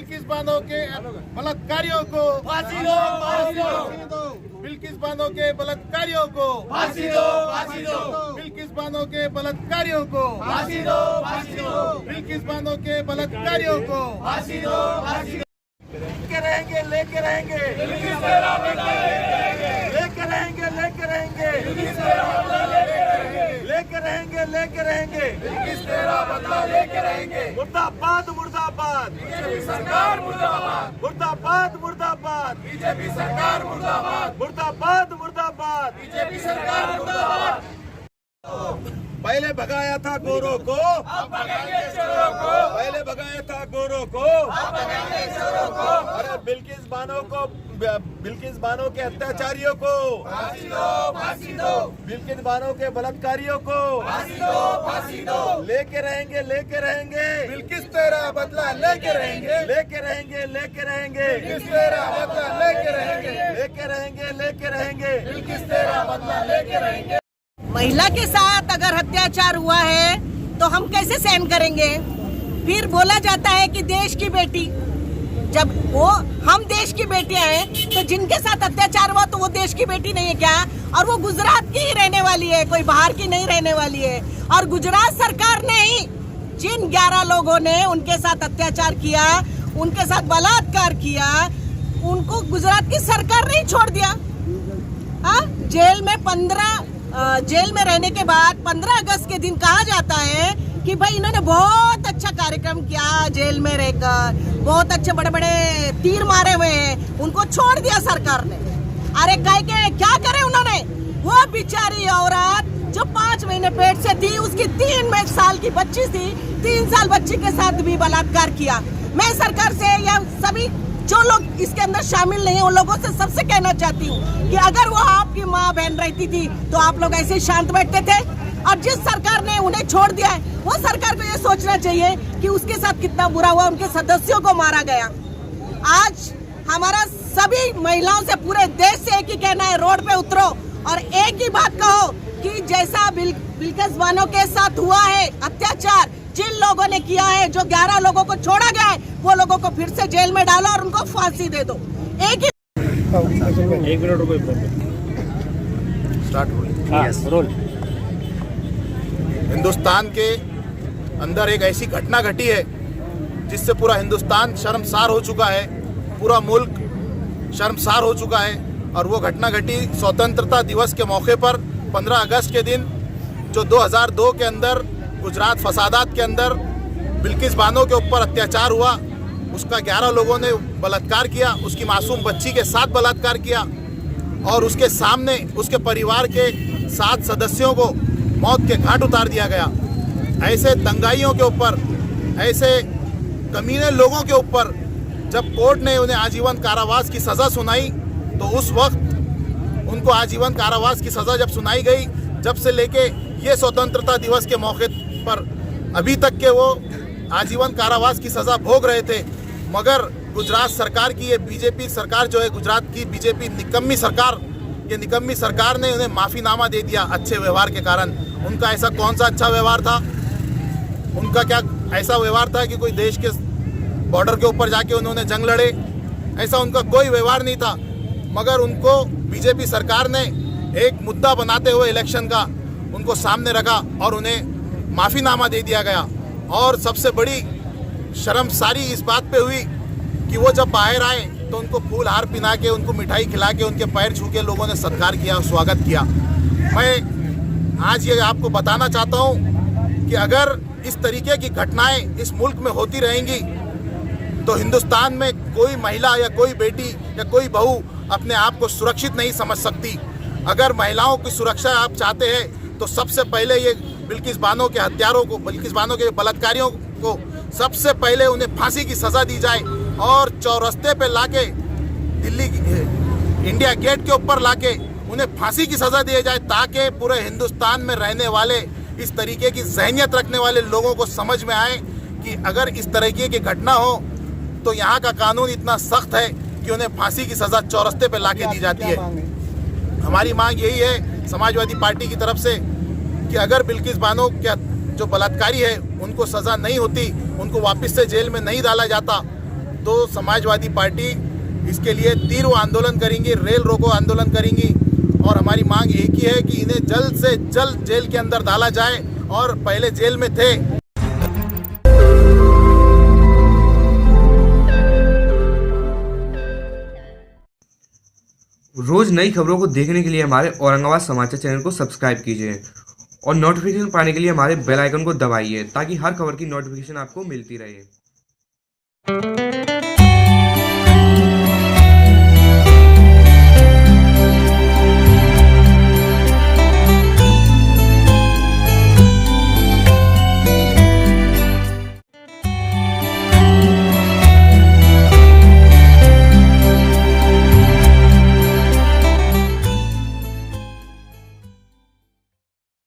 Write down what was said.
बिल्किस बानो के बलात्कारियों को फांसी दो, फांसी दो। बिल्किस बानो के बलात्कारियों को फांसी दो, फांसी दो। बिल्किस बानो के बलात्कारियों को फांसी दो, फांसी दो। बिल्किस बानो के बलात्कारियों को फांसी दो, फांसी दो। लेके रहेंगे, लेके रहेंगे, बिल्किस तेरा बदला लेके रहेंगे। लेके रहेंगे, लेके रहेंगे, बिल्किस तेरा बदला लेके रहेंगे। लेके रहेंगे, लेके रहेंगे। बिल्किस तेरा बदला लेके रहेंगे। मुर्दाबाद, मुर्दाबाद, बीजेपी सरकार मुर्दाबाद। मुर्दाबाद, मुर्दाबाद, बीजेपी सरकार मुर्दाबाद। मुर्दाबाद, मुर्दाबाद। बीजेपी सरकार मुर्दाबाद। पहले भगाया था गोरों को, अब भगाएंगे चोरों को। पहले भगाया था गोरों को, अब भगाएंगे चोरों को। अरे बिल्किस बानो को, बिल्किस बानो के अत्याचारियों को फांसी दो, फांसी दो। बिल्किस बानो के बलात्कारियों को फांसी दो, फांसी दो। लेके रहेंगे, लेके रहेंगे, बिल्किस तेरा बदला लेके रहेंगे। लेके रहेंगे, लेके रहेंगे, बिल्किस तेरा बदला लेके रहेंगे। लेके रहेंगे, लेके रहेंगे। बिल्किस तेरा बदला लेके रहेंगे। महिला के साथ अगर अत्याचार हुआ है तो हम कैसे सहन करेंगे। फिर बोला जाता है कि देश की बेटी, जब वो हम देश की बेटियां हैं तो जिनके साथ अत्याचार हुआ तो वो देश की बेटी नहीं है क्या। और वो गुजरात की ही रहने वाली है, कोई बाहर की नहीं रहने वाली है। और गुजरात सरकार ने ही जिन 11 लोगों ने उनके साथ अत्याचार किया, उनके साथ बलात्कार किया, उनको गुजरात की सरकार ने ही छोड़ दिया। जेल में रहने के बाद 15 अगस्त के दिन कहा जाता है कि भाई इन्होंने बहुत अच्छा कार्यक्रम किया, जेल में रहकर बहुत अच्छे बड़े बड़े तीर मारे हुए हैं, उनको छोड़ दिया सरकार ने। अरे क्या करे उन्होंने। वो बेचारी औरत जो 5 महीने पेट से थी, उसकी 3 साल की बच्ची थी, 3 साल बच्ची के साथ भी बलात्कार किया। मैं सरकार से या सभी जो लोग इसके अंदर शामिल नहीं है उन लोगों से सबसे कहना चाहती हूँ कि अगर वो आपकी माँ बहन रहती थी तो आप लोग ऐसे शांत बैठते थे। और जिस सरकार ने उन्हें छोड़ दिया है वो सरकार को ये सोचना चाहिए कि उसके साथ कितना बुरा हुआ, उनके सदस्यों को मारा गया। आज हमारा सभी महिलाओं से पूरे देश से एक ही कहना है, रोड पे उतरो और एक ही बात कहो कि जैसा बिल्किस बानो के साथ हुआ है अत्याचार, जिन लोगों ने किया है, जो 11 लोगों को छोड़ा गया है, वो लोगों को फिर से जेल में डालो और उनको फांसी दे दो। एक मिनट रुको, स्टार्ट रोल। हिंदुस्तान के अंदर एक ऐसी घटना घटी है जिससे पूरा हिंदुस्तान शर्मसार हो चुका है, पूरा मुल्क शर्मसार हो चुका है। और वो घटना घटी स्वतंत्रता दिवस के मौके पर 15 अगस्त के दिन, जो 2002 के अंदर गुजरात फसादात के अंदर बिल्किस बानो के ऊपर अत्याचार हुआ। उसका 11 लोगों ने बलात्कार किया, उसकी मासूम बच्ची के साथ बलात्कार किया और उसके सामने उसके परिवार के 7 सदस्यों को मौत के घाट उतार दिया गया। ऐसे दंगाइयों के ऊपर, ऐसे कमीने लोगों के ऊपर जब कोर्ट ने उन्हें आजीवन कारावास की सज़ा सुनाई तो उस वक्त उनको आजीवन कारावास की सज़ा जब सुनाई गई, जब से लेके ये स्वतंत्रता दिवस के मौके पर अभी तक के वो आजीवन कारावास की सज़ा भोग रहे थे। मगर गुजरात सरकार की ये बीजेपी सरकार जो है, गुजरात की बीजेपी निकम्मी सरकार, ये निकम्मी सरकार ने उन्हें माफ़ीनामा दे दिया अच्छे व्यवहार के कारण। उनका ऐसा कौन सा अच्छा व्यवहार था? उनका क्या ऐसा व्यवहार था कि कोई देश के बॉर्डर के ऊपर जाके उन्होंने जंग लड़े? ऐसा उनका कोई व्यवहार नहीं था। मगर उनको बीजेपी सरकार ने एक मुद्दा बनाते हुए इलेक्शन का उनको सामने रखा और उन्हें माफ़ीनामा दे दिया गया। और सबसे बड़ी शर्मसारी इस बात पे हुई कि वो जब बाहर आए तो उनको फूल हार पिना के, उनको मिठाई खिला के, उनके पैर छू के लोगों ने सत्कार किया, स्वागत किया। मैं आज ये आपको बताना चाहता हूँ कि अगर इस तरीके की घटनाएं इस मुल्क में होती रहेंगी तो हिंदुस्तान में कोई महिला या कोई बेटी या कोई बहू अपने आप को सुरक्षित नहीं समझ सकती। अगर महिलाओं की सुरक्षा आप चाहते हैं तो सबसे पहले ये बिल्किस बानो के हत्यारों को, बिल्किस बानो के बलात्कारियों को सबसे पहले उन्हें फांसी की सज़ा दी जाए और चौरस्ते पे लाके, दिल्ली इंडिया गेट के ऊपर लाके उन्हें फांसी की सज़ा दी जाए, ताकि पूरे हिंदुस्तान में रहने वाले इस तरीके की ज़हनियत रखने वाले लोगों को समझ में आए कि अगर इस तरीके की घटना हो तो यहाँ का कानून इतना सख्त है कि उन्हें फांसी की सज़ा चौरस्ते पे लाके दी जाती है। हमारी मांग यही है समाजवादी पार्टी की तरफ से कि अगर बिल्किस बानो के जो बलात्कारी है उनको सज़ा नहीं होती, उनको वापस से जेल में नहीं डाला जाता, तो समाजवादी पार्टी इसके लिए तीव्र आंदोलन करेंगी, रेल रोको आंदोलन करेंगी। और हमारी मांग एक ही है कि इन्हें जल्द से जल्द जेल के अंदर डाला जाए और पहले जेल में थे। रोज नई खबरों को देखने के लिए हमारे औरंगाबाद समाचार चैनल को सब्सक्राइब कीजिए और नोटिफिकेशन पाने के लिए हमारे बेल आइकन को दबाइए ताकि हर खबर की नोटिफिकेशन आपको मिलती रहे।